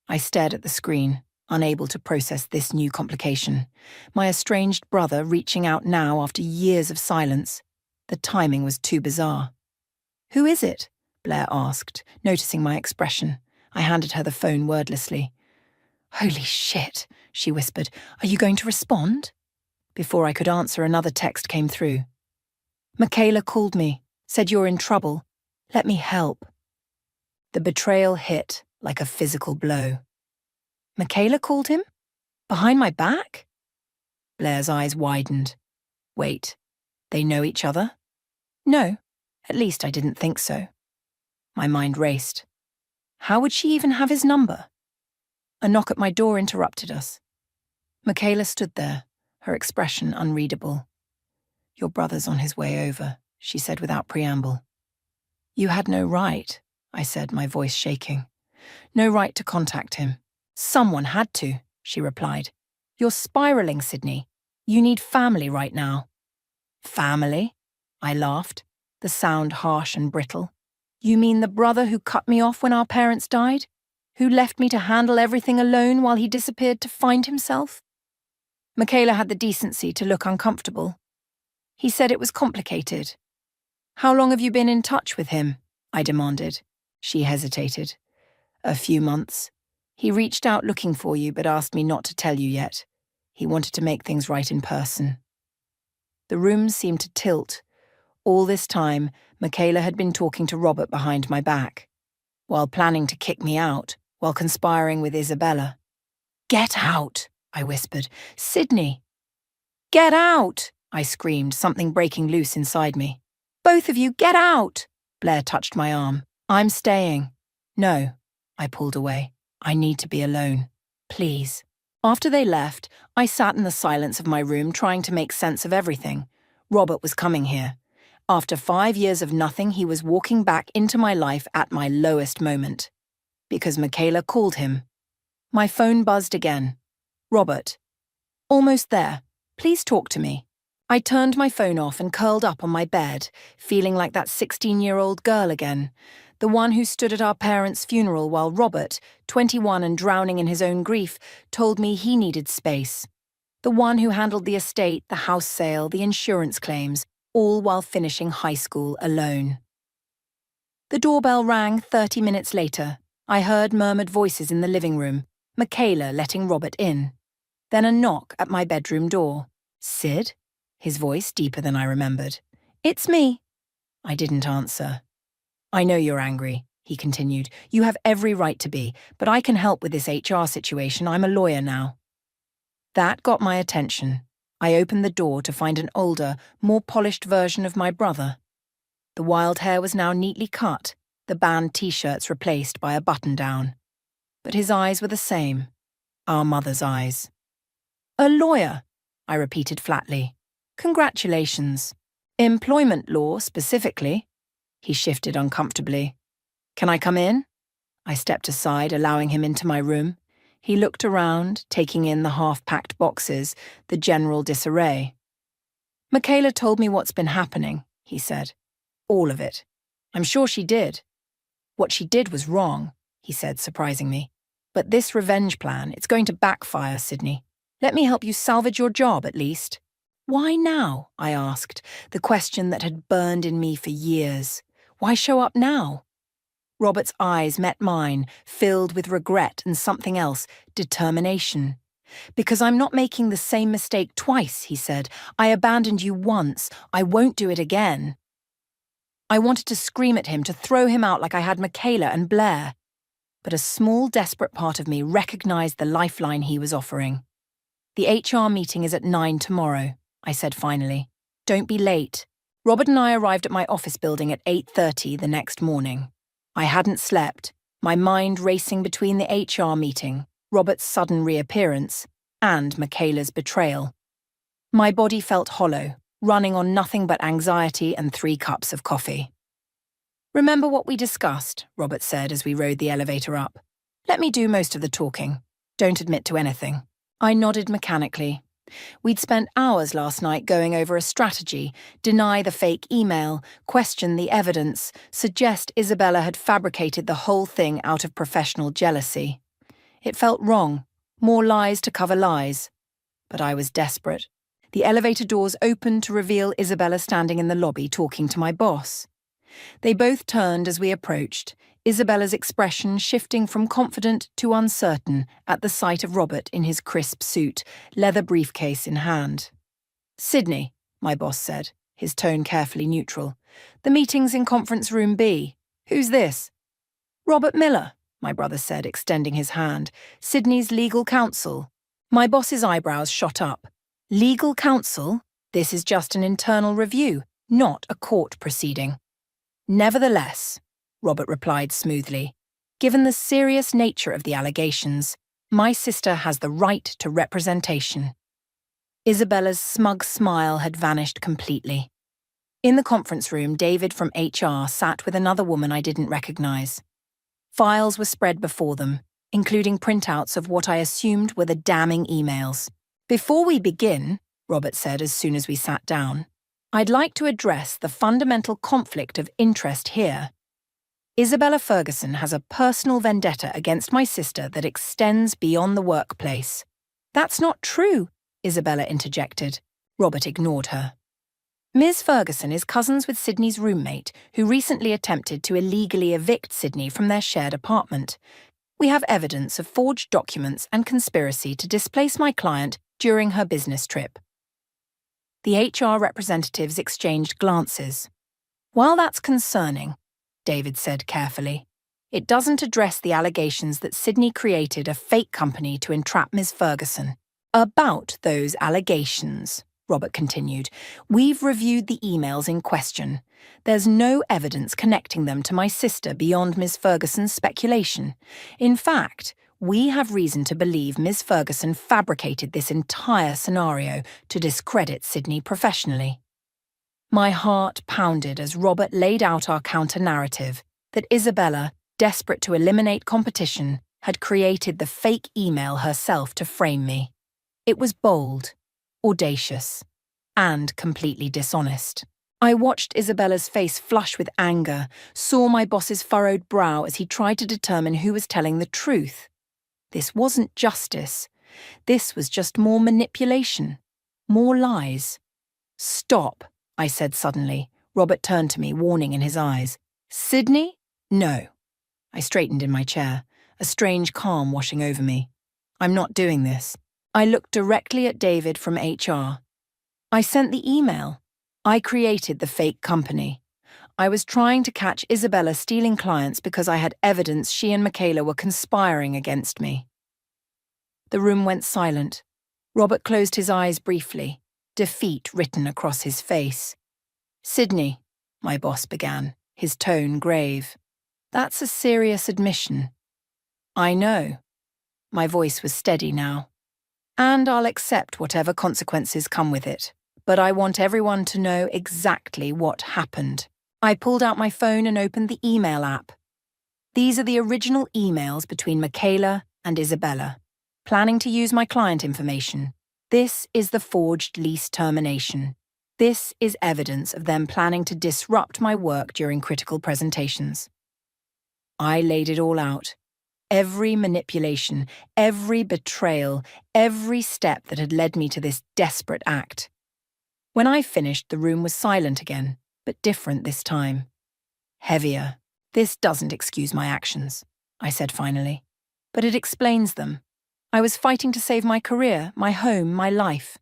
I stared at the screen, unable to process this new complication. My estranged brother reaching out now after years of silence. The timing was too bizarre. Who is it? Blair asked, noticing my expression. I handed her the phone wordlessly. Holy shit, she whispered. Are you going to respond? Before I could answer, another text came through. Michaela called me, said you're in trouble. Let me help. The betrayal hit like a physical blow. Michaela called him? Behind my back? Blair's eyes widened. Wait, they know each other? No, at least I didn't think so. My mind raced. How would she even have his number? A knock at my door interrupted us. Michaela stood there, her expression unreadable. Your brother's on his way over, she said without preamble. You had no right, I said, my voice shaking. No right to contact him. Someone had to, she replied. You're spiraling, Sydney. You need family right now. Family? I laughed, the sound harsh and brittle. You mean the brother who cut me off when our parents died? Who left me to handle everything alone while he disappeared to find himself? Michaela had the decency to look uncomfortable. He said it was complicated. How long have you been in touch with him? I demanded. She hesitated. A few months. He reached out looking for you but asked me not to tell you yet. He wanted to make things right in person. The room seemed to tilt. All this time, Michaela had been talking to Robert behind my back, while planning to kick me out, while conspiring with Isabella. Get out, I whispered. Sydney. Get out, I screamed, something breaking loose inside me. Both of you, get out! Blair touched my arm. I'm staying. No, I pulled away. I need to be alone. Please. After they left, I sat in the silence of my room trying to make sense of everything. Robert was coming here. After 5 years of nothing, he was walking back into my life at my lowest moment. Because Michaela called him. My phone buzzed again. Robert. Almost there. Please talk to me. I turned my phone off and curled up on my bed, feeling like that 16-year-old girl again, the one who stood at our parents' funeral while Robert, 21 and drowning in his own grief, told me he needed space. The one who handled the estate, the house sale, the insurance claims, all while finishing high school alone. The doorbell rang 30 minutes later. I heard murmured voices in the living room, Michaela letting Robert in. Then a knock at my bedroom door. Sid? His voice deeper than I remembered. It's me. I didn't answer. I know you're angry, he continued. You have every right to be, but I can help with this HR situation. I'm a lawyer now. That got my attention. I opened the door to find an older, more polished version of my brother. The wild hair was now neatly cut, the band t-shirts replaced by a button-down. But his eyes were the same. Our mother's eyes. A lawyer, I repeated flatly. Congratulations. Employment law, specifically. He shifted uncomfortably. Can I come in? I stepped aside, allowing him into my room. He looked around, taking in the half-packed boxes, the general disarray. Michaela told me what's been happening, he said. All of it. I'm sure she did. What she did was wrong, he said, surprising me. But this revenge plan, it's going to backfire, Sydney. Let me help you salvage your job, at least. Why now? I asked, the question that had burned in me for years. Why show up now? Robert's eyes met mine, filled with regret and something else, determination. Because I'm not making the same mistake twice, he said. I abandoned you once. I won't do it again. I wanted to scream at him, to throw him out like I had Michaela and Blair. but a small, desperate part of me recognized the lifeline he was offering. "The HR meeting is at 9 tomorrow," I said finally. "Don't be late." Robert and I arrived at my office building at 8:30 the next morning. I hadn't slept, my mind racing between the HR meeting, Robert's sudden reappearance, and Michaela's betrayal. My body felt hollow, running on nothing but anxiety and 3 cups of coffee. "Remember what we discussed," Robert said as we rode the elevator up. "Let me do most of the talking. Don't admit to anything." I nodded mechanically. We'd spent hours last night going over a strategy, deny the fake email, question the evidence, suggest Isabella had fabricated the whole thing out of professional jealousy. It felt wrong, more lies to cover lies. But I was desperate. The elevator doors opened to reveal Isabella standing in the lobby talking to my boss. They both turned as we approached, Isabella's expression shifting from confident to uncertain at the sight of Robert in his crisp suit, leather briefcase in hand. "Sydney," my boss said, his tone carefully neutral. "The meeting's in conference room B. Who's this?" "Robert Miller," my brother said, extending his hand. "Sydney's legal counsel." My boss's eyebrows shot up. "Legal counsel? This is just an internal review, not a court proceeding." "Nevertheless," Robert replied smoothly, "given the serious nature of the allegations, my sister has the right to representation." Isabella's smug smile had vanished completely. In the conference room, David from HR sat with another woman I didn't recognize. Files were spread before them, including printouts of what I assumed were the damning emails. "Before we begin," Robert said as soon as we sat down, "I'd like to address the fundamental conflict of interest here. Isabella Ferguson has a personal vendetta against my sister that extends beyond the workplace." "That's not true," Isabella interjected. Robert ignored her. "Ms. Ferguson is cousins with Sydney's roommate, who recently attempted to illegally evict Sydney from their shared apartment. We have evidence of forged documents and conspiracy to displace my client during her business trip." The HR representatives exchanged glances. "While that's concerning," David said carefully, "it doesn't address the allegations that Sydney created a fake company to entrap Ms. Ferguson." "About those allegations," Robert continued, "we've reviewed the emails in question. There's no evidence connecting them to my sister beyond Ms. Ferguson's speculation. In fact, we have reason to believe Ms. Ferguson fabricated this entire scenario to discredit Sydney professionally." My heart pounded as Robert laid out our counter-narrative that Isabella, desperate to eliminate competition, had created the fake email herself to frame me. It was bold, audacious, and completely dishonest. I watched Isabella's face flush with anger, saw my boss's furrowed brow as he tried to determine who was telling the truth. This wasn't justice. This was just more manipulation, more lies. "Stop," I said suddenly. Robert turned to me, warning in his eyes. "Sydney? No." I straightened in my chair, a strange calm washing over me. "I'm not doing this." I looked directly at David from HR. "I sent the email. I created the fake company. I was trying to catch Isabella stealing clients because I had evidence she and Michaela were conspiring against me." The room went silent. Robert closed his eyes briefly, defeat written across his face. "Sydney," my boss began, his tone grave, "that's a serious admission." "I know." My voice was steady now. "And I'll accept whatever consequences come with it. But I want everyone to know exactly what happened." I pulled out my phone and opened the email app. These are the original emails between Michaela and Isabella, planning to use my client information. This is the forged lease termination. This is evidence of them planning to disrupt my work during critical presentations. I laid it all out. Every manipulation, every betrayal, every step that had led me to this desperate act. When I finished, the room was silent again, but different this time. Heavier. "This doesn't excuse my actions," I said finally, "but it explains them. I was fighting to save my career, my home, my life."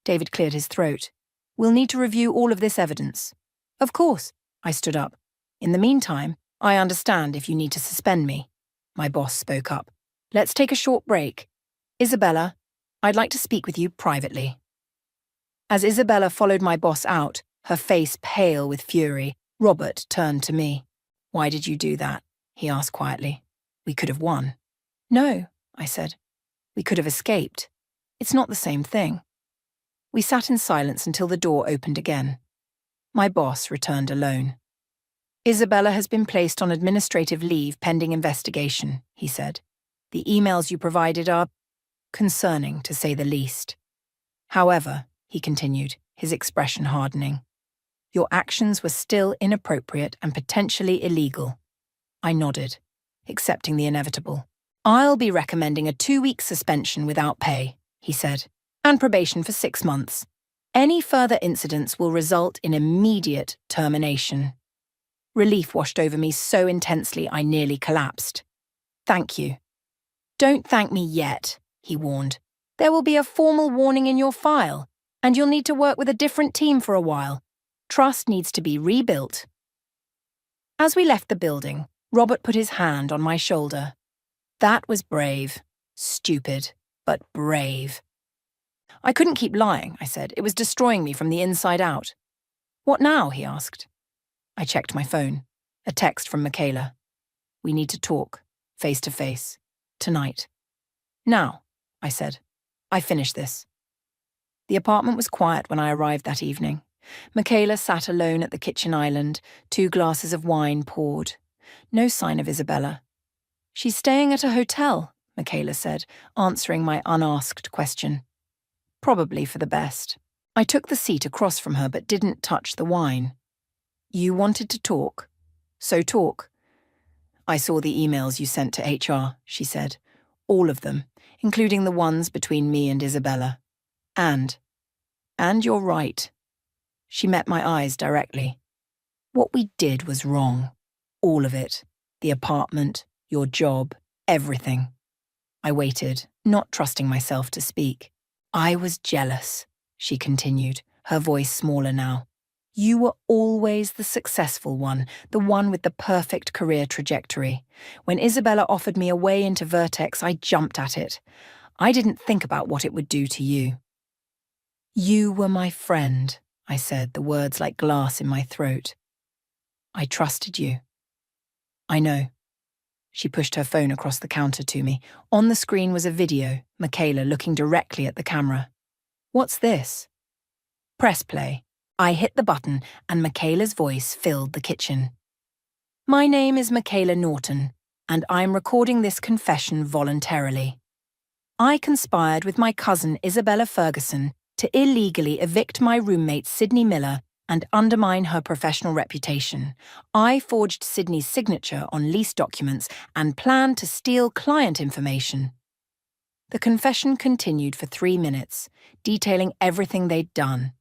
David cleared his throat. "We'll need to review all of this evidence." "Of course," I stood up. "In the meantime, I understand if you need to suspend me." my boss spoke up. Let's take a short break. Isabella, I'd like to speak with you privately. As Isabella followed my boss out, her face pale with fury, Robert turned to me. Why did you do that? He asked quietly. We could have won. No, I said. We could have escaped. It's not the same thing. We sat in silence until the door opened again. My boss returned alone. Isabella has been placed on administrative leave pending investigation, he said. The emails you provided are concerning, to say the least. However, he continued, his expression hardening, your actions were still inappropriate and potentially illegal. I nodded, accepting the inevitable. I'll be recommending a 2-week suspension without pay, he said, and probation for 6 months. Any further incidents will result in immediate termination. Relief washed over me so intensely I nearly collapsed. Thank you. Don't thank me yet, he warned. There will be a formal warning in your file, and you'll need to work with a different team for a while. Trust needs to be rebuilt. As we left the building, Robert put his hand on my shoulder. That was brave. Stupid, but brave. I couldn't keep lying, I said. It was destroying me from the inside out. What now? He asked. I checked my phone. A text from Michaela. We need to talk, face to face, tonight. Now, I said. I finished this. The apartment was quiet when I arrived that evening. Michaela sat alone at the kitchen island, 2 glasses of wine poured. No sign of Isabella. She's staying at a hotel, Michaela said, answering my unasked question. Probably for the best. I took the seat across from her but didn't touch the wine. You wanted to talk? So talk. I saw the emails you sent to HR, she said. All of them, including the ones between me and Isabella. And you're right. She met my eyes directly. What we did was wrong. All of it. The apartment, your job, everything. I waited, not trusting myself to speak. I was jealous, she continued, her voice smaller now. You were always the successful one, the one with the perfect career trajectory. When Isabella offered me a way into Vertex, I jumped at it. I didn't think about what it would do to you. You were my friend, I said, the words like glass in my throat. I trusted you. I know. She pushed her phone across the counter to me. On the screen was a video, Michaela looking directly at the camera. What's this? Press play. I hit the button and Michaela's voice filled the kitchen. My name is Michaela Norton, and I'm recording this confession voluntarily. I conspired with my cousin Isabella Ferguson to illegally evict my roommate Sydney Miller and undermine her professional reputation. I forged Sydney's signature on lease documents and planned to steal client information. The confession continued for 3 minutes, detailing everything they'd done.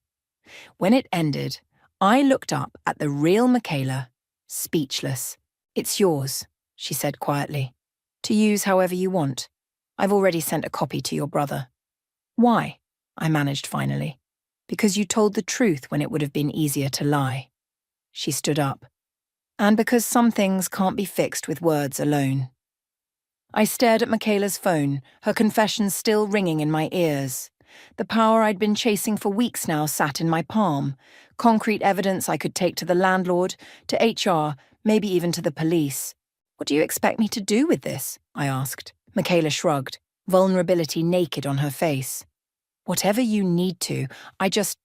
When it ended, I looked up at the real Michaela, speechless. It's yours, she said quietly, to use however you want. I've already sent a copy to your brother. Why? I managed finally. Because you told the truth when it would have been easier to lie. She stood up. And because some things can't be fixed with words alone. I stared at Michaela's phone, her confession still ringing in my ears. The power I'd been chasing for weeks now sat in my palm. Concrete evidence I could take to the landlord, to HR, maybe even to the police. What do you expect me to do with this? I asked. Michaela shrugged, vulnerability naked on her face. Whatever you need to, I just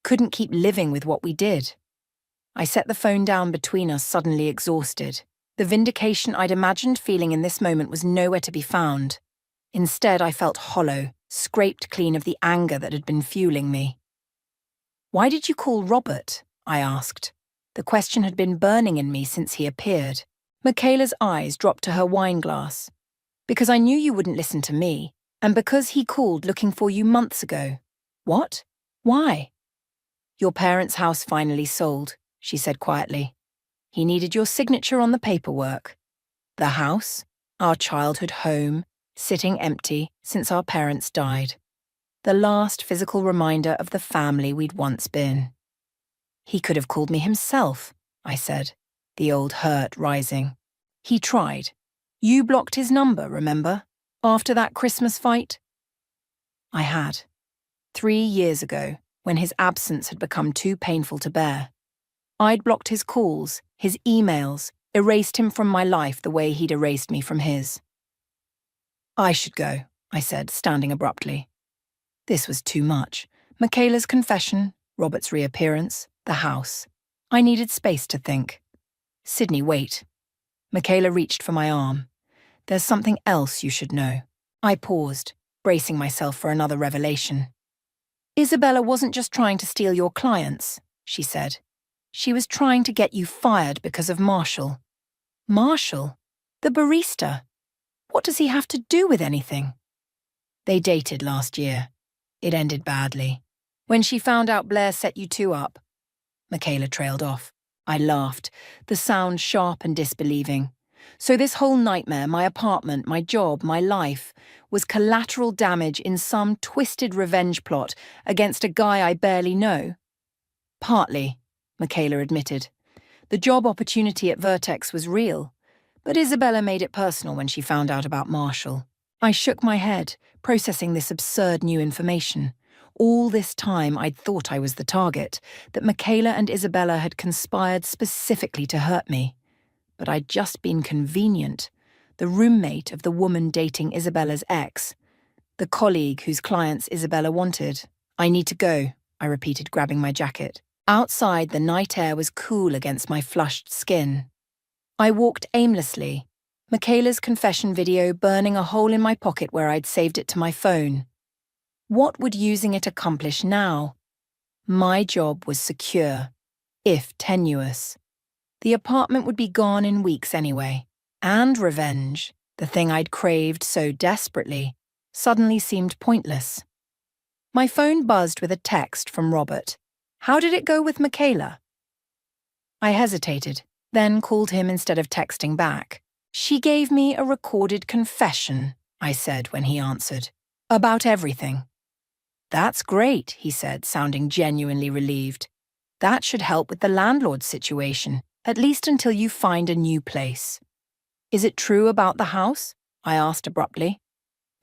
couldn't keep living with what we did. I set the phone down between us, suddenly exhausted. The vindication I'd imagined feeling in this moment was nowhere to be found. Instead, I felt hollow, scraped clean of the anger that had been fueling me. Why did you call Robert? I asked. The question had been burning in me since he appeared. Michaela's eyes dropped to her wine glass. Because I knew you wouldn't listen to me, and because he called looking for you months ago. What? Why? Your parents' house finally sold, she said quietly. He needed your signature on the paperwork. The house, our childhood home, sitting empty since our parents died. The last physical reminder of the family we'd once been. He could have called me himself, I said, the old hurt rising. He tried. You blocked his number, remember? After that Christmas fight? I had. 3 years ago, when his absence had become too painful to bear. I'd blocked his calls, his emails, erased him from my life the way he'd erased me from his. I should go, I said, standing abruptly. This was too much. Michaela's confession, Robert's reappearance, the house. I needed space to think. Sydney, wait. Michaela reached for my arm. There's something else you should know. I paused, bracing myself for another revelation. Isabella wasn't just trying to steal your clients, she said. She was trying to get you fired because of Marshall. Marshall? The barista? What does he have to do with anything? They dated last year. It ended badly. When she found out Blair set you two up. Michaela trailed off. I laughed, the sound sharp and disbelieving. So this whole nightmare, my apartment, my job, my life, was collateral damage in some twisted revenge plot against a guy I barely know? Partly, Michaela admitted. The job opportunity at Vertex was real, but Isabella made it personal when she found out about Marshall. I shook my head, processing this absurd new information. All this time I'd thought I was the target, that Michaela and Isabella had conspired specifically to hurt me. But I'd just been convenient, the roommate of the woman dating Isabella's ex, the colleague whose clients Isabella wanted. I need to go, I repeated, grabbing my jacket. Outside, the night air was cool against my flushed skin. I walked aimlessly, Michaela's confession video burning a hole in my pocket where I'd saved it to my phone. What would using it accomplish now? My job was secure, if tenuous. The apartment would be gone in weeks anyway. And revenge, the thing I'd craved so desperately, suddenly seemed pointless. My phone buzzed with a text from Robert. How did it go with Michaela? I hesitated, then called him instead of texting back. She gave me a recorded confession, I said when he answered. About everything. That's great, he said, sounding genuinely relieved. That should help with the landlord situation, at least until you find a new place. Is it true about the house? I asked abruptly.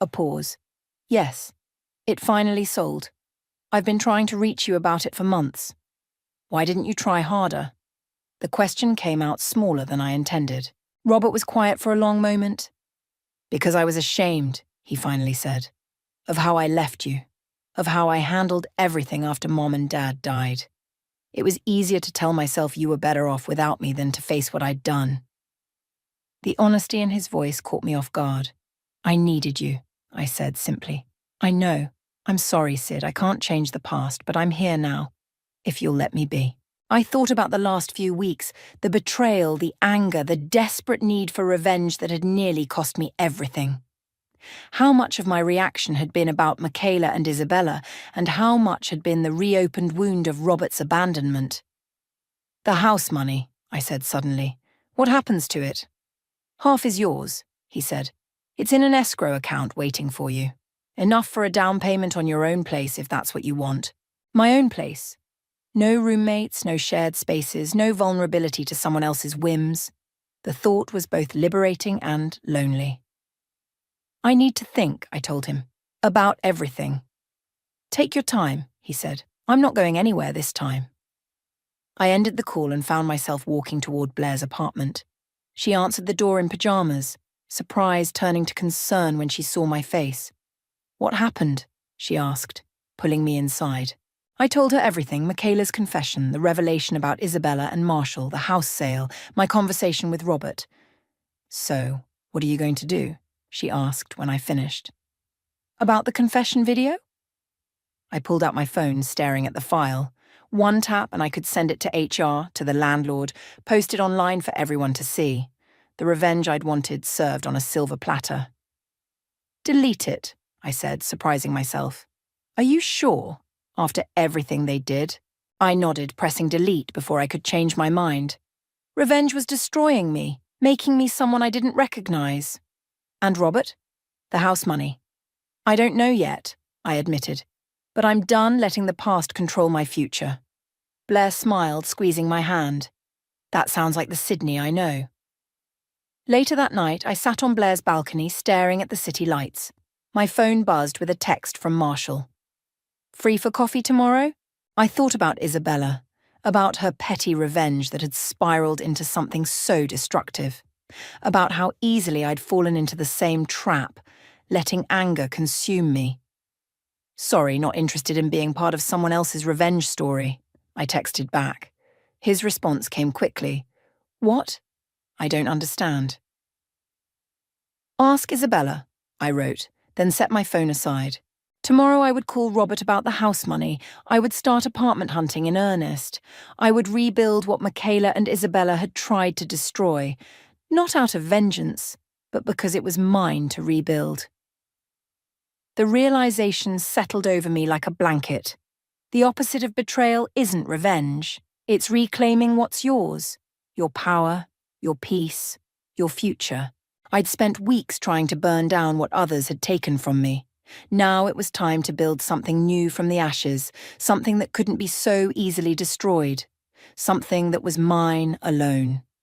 A pause. Yes. It finally sold. I've been trying to reach you about it for months. Why didn't you try harder? The question came out smaller than I intended. Robert was quiet for a long moment. Because I was ashamed, he finally said, of how I left you, of how I handled everything after Mom and Dad died. It was easier to tell myself you were better off without me than to face what I'd done. The honesty in his voice caught me off guard. I needed you, I said simply. I know. I'm sorry, Sid. I can't change the past, but I'm here now, if you'll let me be. I thought about the last few weeks, the betrayal, the anger, the desperate need for revenge that had nearly cost me everything. How much of my reaction had been about Michaela and Isabella, and how much had been the reopened wound of Robert's abandonment. The house money, I said suddenly. What happens to it? Half is yours, he said. It's in an escrow account waiting for you. Enough for a down payment on your own place if that's what you want. My own place. No roommates, no shared spaces, no vulnerability to someone else's whims. The thought was both liberating and lonely. I need to think, I told him, about everything. Take your time, he said. I'm not going anywhere this time. I ended the call and found myself walking toward Blair's apartment. She answered the door in pajamas, surprise turning to concern when she saw my face. What happened? She asked, pulling me inside. I told her everything, Michaela's confession, the revelation about Isabella and Marshall, the house sale, my conversation with Robert. So, what are you going to do? She asked when I finished. About the confession video? I pulled out my phone, staring at the file. One tap and I could send it to HR, to the landlord, post it online for everyone to see. The revenge I'd wanted served on a silver platter. Delete it, I said, surprising myself. Are you sure? After everything they did? I nodded, pressing delete before I could change my mind. Revenge was destroying me, making me someone I didn't recognize. And Robert? The house money. I don't know yet, I admitted, but I'm done letting the past control my future. Blair smiled, squeezing my hand. That sounds like the Sydney I know. Later that night, I sat on Blair's balcony staring at the city lights. My phone buzzed with a text from Marshall. Free for coffee tomorrow? I thought about Isabella, about her petty revenge that had spiraled into something so destructive, about how easily I'd fallen into the same trap, letting anger consume me. Sorry, not interested in being part of someone else's revenge story, I texted back. His response came quickly. What? I don't understand. Ask Isabella, I wrote, then set my phone aside. Tomorrow I would call Robert about the house money. I would start apartment hunting in earnest. I would rebuild what Michaela and Isabella had tried to destroy, not out of vengeance, but because it was mine to rebuild. The realization settled over me like a blanket. The opposite of betrayal isn't revenge. It's reclaiming what's yours. Your power, your peace, your future. I'd spent weeks trying to burn down what others had taken from me. Now it was time to build something new from the ashes, something that couldn't be so easily destroyed, something that was mine alone.